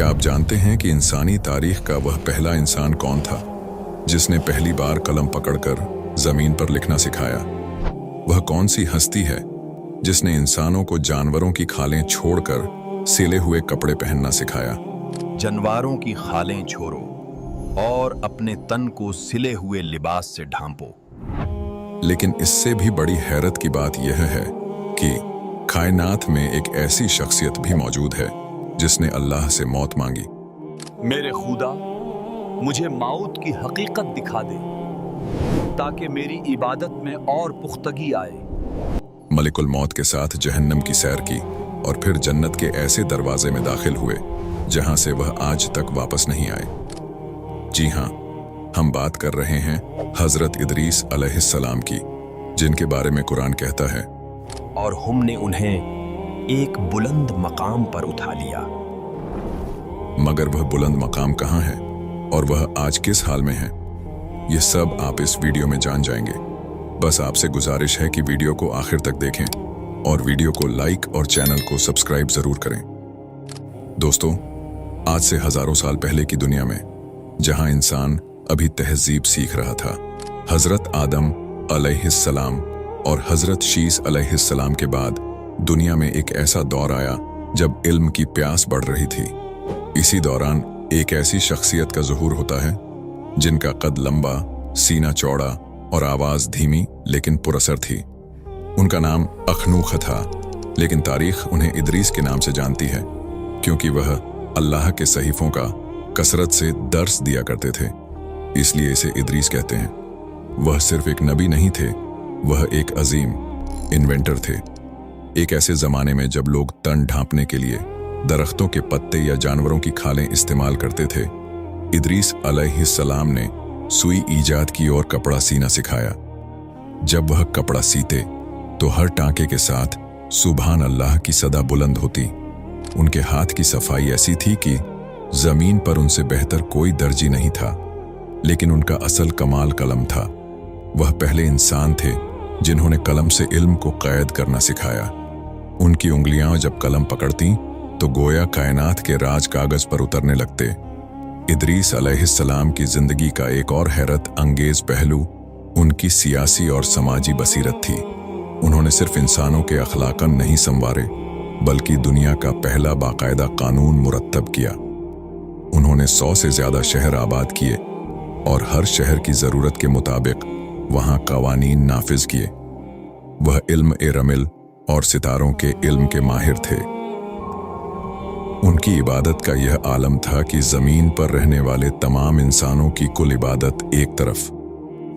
क्या आप जानते हैं कि इंसानी तारीख का वह पहला इंसान कौन था जिसने पहली बार कलम पकड़कर जमीन पर लिखना सिखाया? वह कौन सी हस्ती है जिसने इंसानों को जानवरों की खालें छोड़कर सिले हुए कपड़े पहनना सिखाया? जानवरों की खालें छोड़ो और अपने तन को सिले हुए लिबास से ढांपो। लेकिन इससे भी बड़ी हैरत की बात यह है कि कायनात में एक ऐसी शख्सियत भी मौजूद है जिसने अल्लाह से मौत मांगी। मेरे खुदा, मुझे मौत की हकीकत दिखा दे ताकि मेरी इबादत में और पुख्तगी आए। मलिकुल मौत के साथ जहन्नम की सैर की और फिर जन्नत के ऐसे दरवाजे में दाखिल हुए जहां से वह आज तक वापस नहीं आए। जी हां, हम बात कर रहे हैं हजरत इदरीस अलैहिस्सलाम की, जिनके बारे में कुरान कहता है, और हमने उन्हें एक बुलंद मकाम पर उठा लिया। मगर वह बुलंद मकाम कहाँ है और वह आज किस हाल में है, ये सब आप इस वीडियो में जान जाएंगे। बस आपसे गुजारिश है कि वीडियो को आखिर तक देखें और वीडियो को लाइक और चैनल को सब्सक्राइब जरूर करें। दोस्तों, आज से हजारों साल पहले की दुनिया में, जहां इंसान अभी तहजीब सीख रहा था, हजरत आदम अलैहिस्सलाम और हजरत शीस अलैहिस्सलाम के बाद दुनिया में एक ऐसा दौर आया जब इल्म की प्यास बढ़ रही थी। इसी दौरान एक ऐसी शख्सियत का ज़ुहूर होता है जिनका कद लंबा, सीना चौड़ा और आवाज़ धीमी लेकिन पुरअसर थी। उनका नाम अखनूख था, लेकिन तारीख उन्हें इदरीस के नाम से जानती है क्योंकि वह अल्लाह के सहीफ़ों का कसरत से दर्स दिया करते थे, इसलिए इसे इदरीस कहते हैं। वह सिर्फ एक नबी नहीं थे, वह एक अजीम इन्वेंटर थे। एक ऐसे ज़माने में जब लोग तन ढांपने के लिए दरख्तों के पत्ते या जानवरों की खालें इस्तेमाल करते थे, इदरीस अलैहिस्सलाम ने सुई ईजाद की और कपड़ा सीना सिखाया। जब वह कपड़ा सीते तो हर टांके के साथ सुभान अल्लाह की सदा बुलंद होती। उनके हाथ की सफाई ऐसी थी कि जमीन पर उनसे बेहतर कोई दर्जी नहीं था। लेकिन उनका असल कमाल कलम था। वह पहले इंसान थे जिन्होंने कलम से इल्म को कैद करना सिखाया। उनकी उंगलियां जब कलम पकड़ती तो गोया कायनात के राज कागज पर उतरने लगते। इदरीस अलैहिस्सलाम की जिंदगी का एक और हैरत अंगेज पहलू उनकी सियासी और समाजी बसीरत थी। उन्होंने सिर्फ इंसानों के अखलाकन नहीं संवारे, बल्कि दुनिया का पहला बाकायदा कानून मुरत्तब किया। उन्होंने 100 से ज्यादा शहर आबाद किए और हर शहर की जरूरत के मुताबिक वहां कवानीन नाफिज किए। वह इल्म ए रमिल और सितारों के इल्म के माहिर थे। उनकी इबादत का यह आलम था कि जमीन पर रहने वाले तमाम इंसानों की कुल इबादत एक तरफ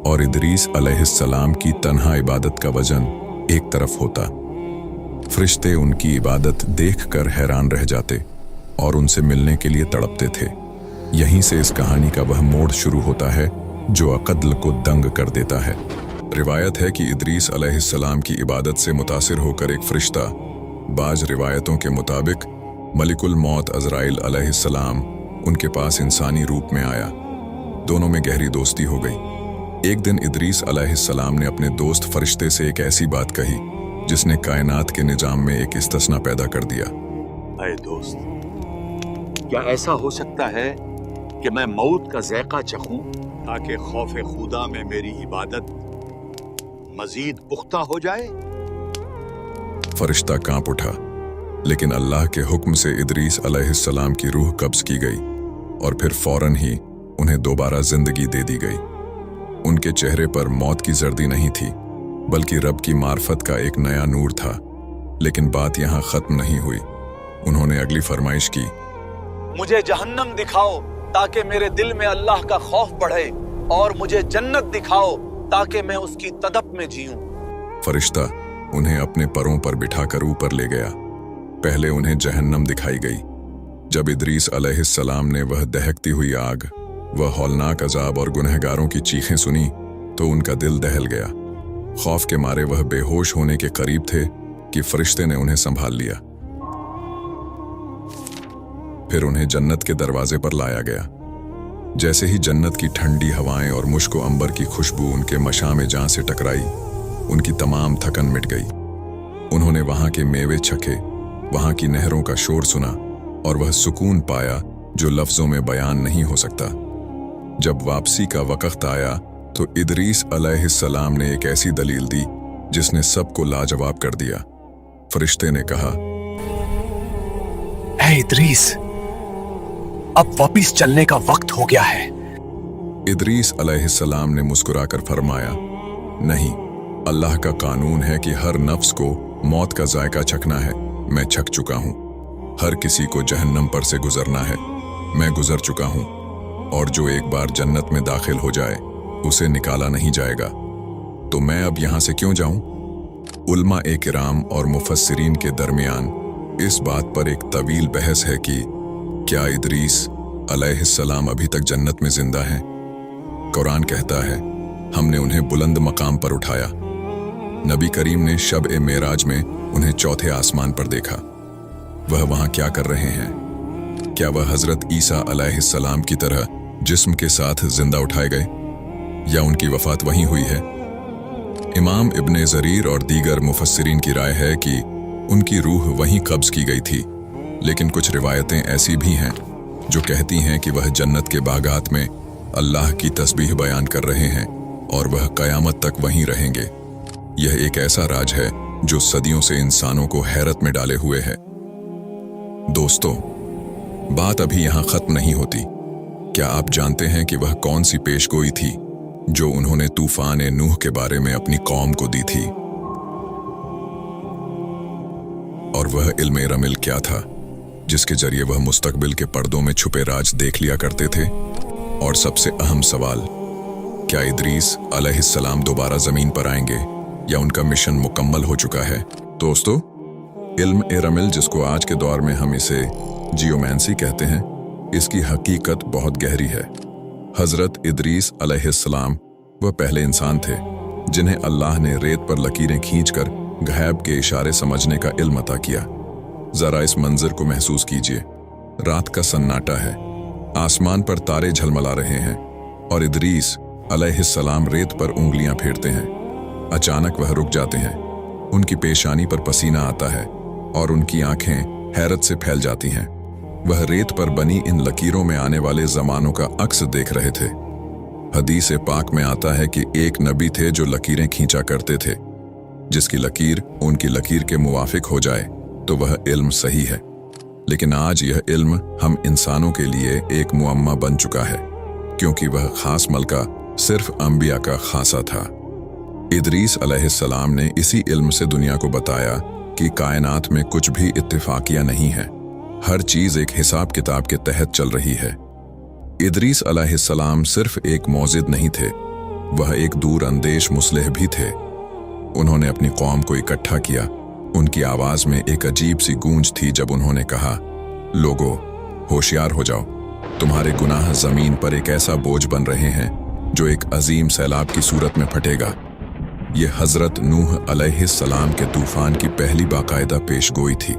और इदरीस अलैहिस्सलाम की तन्हा इबादत का वजन एक तरफ होता। फरिश्ते उनकी इबादत देखकर हैरान रह जाते और उनसे मिलने के लिए तड़पते थे। यहीं से इस कहानी का वह मोड़ शुरू होता है जो अक़ल को दंग कर देता है। रिवायत है कि इदरीस अलैहिस्सलाम की इबादत से मुतासिर होकर एक फरिश्ता, बाज रिवायतों के मुताबिक मलिकुल मौत अज़राइल अलैहिस्सलाम, उनके पास इंसानी रूप में आया। दोनों में गहरी दोस्ती हो गई। एक दिन इदरीस अलैहिस्सलाम ने अपने दोस्त फरिश्ते से एक ऐसी बात कही जिसने कायनात के निजाम में एक इस्तिस्ना पैदा कर दिया। अरे दोस्त, क्या ऐसा हो सकता है कि मैं मौत का ज़ायक़ा चखूं ताकि खौफ खुदा में मेरी इबादत मजीद पुख्ता हो जाए? फरिश्ता कांप उठा, लेकिन अल्लाह के हुक्म से इदरीस अलैहिस्सलाम की रूह कब्ज की गई और फिर फौरन ही उन्हें दोबारा जिंदगी दे दी गई। उनके चेहरे पर मौत की जर्दी नहीं थी, बल्कि रब की मार्फत का एक नया नूर था। लेकिन बात यहाँ खत्म नहीं हुई। उन्होंने अगली फरमाइश की, मुझे जहन्नम दिखाओ ताकि मेरे दिल में अल्लाह का खौफ बढ़े, और मुझे जन्नत दिखाओ ताकि मैं उसकी तदप में जीऊं। फरिश्ता उन्हें अपने परों पर बिठाकर ऊपर ले गया। पहले उन्हें जहन्नम दिखाई गई। जब इदरीस अलैहिस्सलाम ने वह दहकती हुई आग, वह हौलनाक अजाब और गुनहगारों की चीखें सुनी तो उनका दिल दहल गया। खौफ के मारे वह बेहोश होने के करीब थे कि फरिश्ते ने उन्हें संभाल लिया। फिर उन्हें जन्नत के दरवाजे पर लाया गया। जैसे ही जन्नत की ठंडी हवाएं और मुश्क व अंबर की खुशबू उनके मशाम जान से टकराई, उनकी तमाम थकन मिट गई। उन्होंने वहां के मेवे चखे, वहां की नहरों का शोर सुना और वह सुकून पाया जो लफ्जों में बयान नहीं हो सकता। जब वापसी का वक्त आया तो इदरीस अलैहिस्सलाम ने एक ऐसी दलील दी जिसने सबको लाजवाब कर दिया। फरिश्ते ने कहा, ऐ इदरीस, अब वापिस चलने का वक्त हो गया है। इदरीस अलैहिस्सलाम ने मुस्कुराकर फरमाया, नहीं, अल्लाह का कानून है कि हर नफ्स को मौत का जायका चखना है। मैं छक चुका हूं। हर किसी को जहन्नम पर से गुजरना है। मैं गुजर चुका हूं, और जो एक बार जन्नत में दाखिल हो जाए उसे निकाला नहीं जाएगा। तो मैं अब यहां से क्यों जाऊं? उलमा-ए किराम और मुफस्सिरीन के दरमियान इस बात पर एक तवील बहस है कि क्या इदरीस अलैहिस्सलाम अभी तक जन्नत में जिंदा हैं? कुरान कहता है, हमने उन्हें बुलंद मकाम पर उठाया। नबी करीम ने शब-ए-मेराज में उन्हें चौथे आसमान पर देखा। वह वहां क्या कर रहे हैं? क्या वह हजरत ईसा अलैहिस्सलाम की तरह जिस्म के साथ जिंदा उठाए गए, या उनकी वफात वहीं हुई है? इमाम इब्ने जरीर और दीगर मुफस्सिरीन की राय है कि उनकी रूह वहीं कब्ज की गई थी, लेकिन कुछ रिवायतें ऐसी भी हैं जो कहती हैं कि वह जन्नत के बागात में अल्लाह की तस्बीह बयान कर रहे हैं और वह कयामत तक वहीं रहेंगे। यह एक ऐसा राज है जो सदियों से इंसानों को हैरत में डाले हुए है। दोस्तों, बात अभी यहां खत्म नहीं होती। क्या आप जानते हैं कि वह कौन सी पेशगोई थी जो उन्होंने तूफान नूह के बारे में अपनी कौम को दी थी? और वह इल्म रमिल क्या था जिसके जरिए वह मुस्तकबिल के पर्दों में छुपे राज देख लिया करते थे? और सबसे अहम सवाल, क्या इदरीस अलैहिस्सलाम दोबारा जमीन पर आएंगे या उनका मिशन मुकम्मल हो चुका है? दोस्तों, इल्म रमिल, जिसको आज के दौर में हम इसे जियोमैंसी कहते हैं, इसकी हकीकत बहुत गहरी है। हजरत इदरीस अलैहिस्सलाम वह पहले इंसान थे जिन्हें अल्लाह ने रेत पर लकीरें खींचकर गैब के इशारे समझने का इल्म अता किया। जरा इस मंजर को महसूस कीजिए। रात का सन्नाटा है, आसमान पर तारे झलमला रहे हैं और इदरीस अलैहिस्सलाम रेत पर उंगलियां फेरते हैं। अचानक वह रुक जाते हैं। उनकी पेशानी पर पसीना आता है और उनकी आंखें हैरत से फैल जाती हैं। वह रेत पर बनी इन लकीरों में आने वाले जमानों का अक्स देख रहे थे। हदीस पाक में आता है कि एक नबी थे जो लकीरें खींचा करते थे। जिसकी लकीर उनकी लकीर के मुवाफिक हो जाए तो वह इल्म सही है। लेकिन आज यह इल्म हम इंसानों के लिए एक मुअम्मा बन चुका है, क्योंकि वह खास मलका सिर्फ अंबिया का खासा था। इदरीस अलैहिस्सलाम ने इसी इल्म से दुनिया को बताया कि कायनात में कुछ भी इत्तेफाकिया नहीं है, हर चीज एक हिसाब किताब के तहत चल रही है। इदरीस अलैहिस्सलाम सिर्फ एक मौजिद नहीं थे, वह एक दूर अंदेश मुस्लिह भी थे। उन्होंने अपनी कौम को इकट्ठा किया। उनकी आवाज में एक अजीब सी गूंज थी जब उन्होंने कहा, लोगो, होशियार हो जाओ, तुम्हारे गुनाह जमीन पर एक ऐसा बोझ बन रहे हैं जो एक अजीम सैलाब की सूरत में फटेगा। यह हजरत नूह अलैहिस्सलाम के तूफान की पहली बाकायदा पेशगोई थी।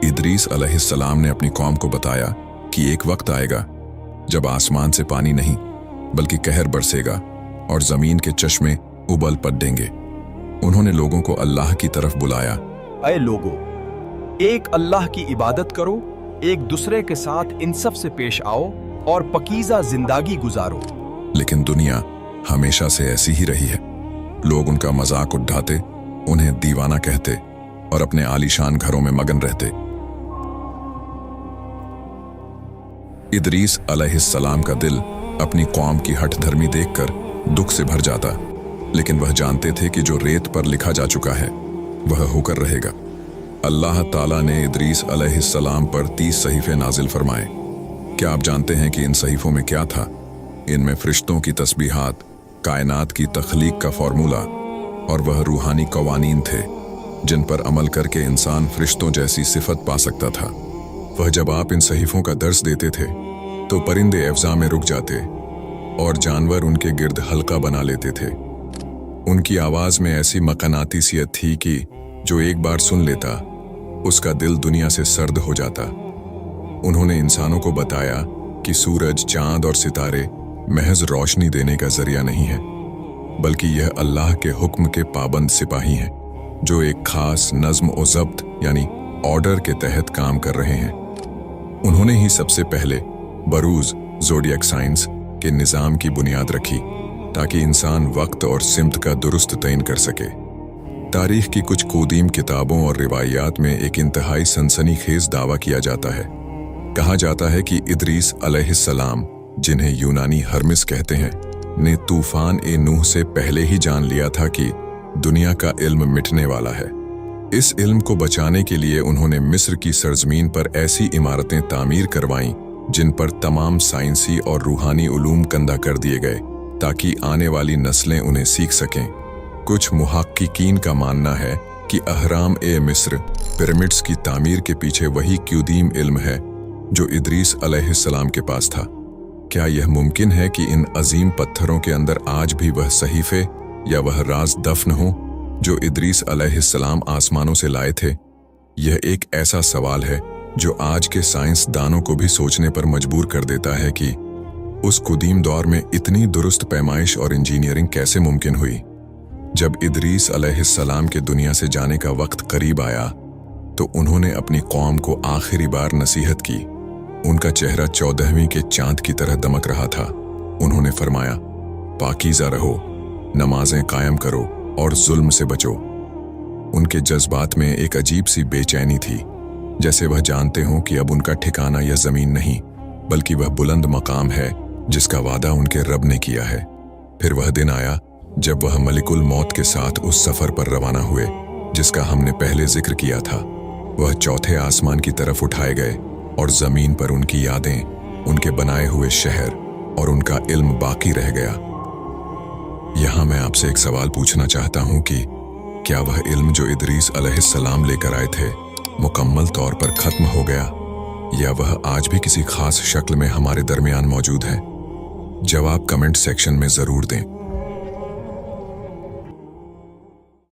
इदरीस अलैहिस्सलाम ने अपनी कौम को बताया कि एक वक्त आएगा जब आसमान से पानी नहीं बल्कि कहर बरसेगा और जमीन के चश्मे उबल पड़ेंगे। उन्होंने लोगों को अल्लाह की तरफ बुलाया। ऐ लोगो, एक अल्लाह की इबादत करो, एक दूसरे के साथ इंसाफ से पेश आओ और पकीज़ा जिंदगी गुजारो। लेकिन दुनिया हमेशा से ऐसी ही रही है। लोग उनका मजाक उड़ाते, उन्हें दीवाना कहते और अपने आलीशान घरों में मगन रहते। इदरीस अलैहिस्सलाम का दिल अपनी कौम की हठ धर्मी देखकर दुख से भर जाता, लेकिन वह जानते थे कि जो रेत पर लिखा जा चुका है वह होकर रहेगा। अल्लाह ताला ने इदरीस अलैहिस्सलाम पर 30 सहीफे नाजिल फरमाए। क्या आप जानते हैं कि इन सहीफों में क्या था? इनमें फरिश्तों की तस्बीहात, कायनात की तख्लीक का फॉर्मूला और वह रूहानी कवानीन थे जिन पर अमल करके इंसान फरिश्तों जैसी सिफत पा सकता था। वह जब आप इन सहीफों का दर्स देते थे तो परिंदे अफ़ज़ा में रुक जाते और जानवर उनके गिर्द हल्का बना लेते थे। उनकी आवाज में ऐसी मकनातीसियत थी कि जो एक बार सुन लेता उसका दिल दुनिया से सर्द हो जाता। उन्होंने इंसानों को बताया कि सूरज, चांद और सितारे महज रोशनी देने का जरिया नहीं है, बल्कि यह अल्लाह के हुक्म के पाबंद सिपाही हैं जो एक खास नज्म और ज़ब्त यानी ऑर्डर के तहत काम कर रहे हैं। उन्होंने ही सबसे पहले बरूज ज़ोडिएक साइंस के निज़ाम की बुनियाद रखी ताकि इंसान वक्त और सिमत का दुरुस्त तयन कर सके। तारीख की कुछ कदीम किताबों और रिवायात में एक इंतहाई सनसनीखेज दावा किया जाता है। कहा जाता है कि इदरीस अलैहिस्सलाम, जिन्हें यूनानी हर्मिस कहते हैं, ने तूफान ए नूह से पहले ही जान लिया था कि दुनिया का इल्म मिटने वाला है। इस इल्म को बचाने के लिए उन्होंने मिस्र की सरजमीन पर ऐसी इमारतें तामीर करवाईं जिन पर तमाम साइंसी और रूहानी उलूम कंधा कर दिए गए ताकि आने वाली नस्लें उन्हें सीख सकें। कुछ मुहक्किकीन का मानना है कि अहराम ए मिस्र, पिरामिड्स की तामीर के पीछे वही कदीम इल्म है जो इदरीस अलैहिस्सलाम के पास था। क्या यह मुमकिन है कि इन अजीम पत्थरों के अंदर आज भी वह सहीफे या वह राज दफन हो जो इदरीस अलैहिस्सलाम आसमानों से लाए थे? यह एक ऐसा सवाल है जो आज के साइंसदानों को भी सोचने पर मजबूर कर देता है कि उस कदीम दौर में इतनी दुरुस्त पैमाइश और इंजीनियरिंग कैसे मुमकिन हुई। जब इदरीस अलैहिस्सलाम के दुनिया से जाने का वक्त करीब आया तो उन्होंने अपनी कौम को आखिरी बार नसीहत की। उनका चेहरा 14वीं के चांद की तरह दमक रहा था। उन्होंने फरमाया, पाकीज़ा रहो, नमाजें कायम करो और जुल्म से बचो। उनके जज्बात में एक अजीब सी बेचैनी थी, जैसे वह जानते हों कि अब उनका ठिकाना यह जमीन नहीं बल्कि वह बुलंद मकाम है जिसका वादा उनके रब ने किया है। फिर वह दिन आया जब वह मलिकुल मौत के साथ उस सफर पर रवाना हुए जिसका हमने पहले जिक्र किया था। वह चौथे आसमान की तरफ उठाए गए और जमीन पर उनकी यादें, उनके बनाए हुए शहर और उनका इल्म बाकी रह गया। यहां मैं आपसे एक सवाल पूछना चाहता हूं कि क्या वह इल्म जो इदरीस अलैहिस्सलाम लेकर आए थे मुकम्मल तौर पर खत्म हो गया या वह आज भी किसी खास शक्ल में हमारे दरमियान मौजूद है? जवाब कमेंट सेक्शन में जरूर दें।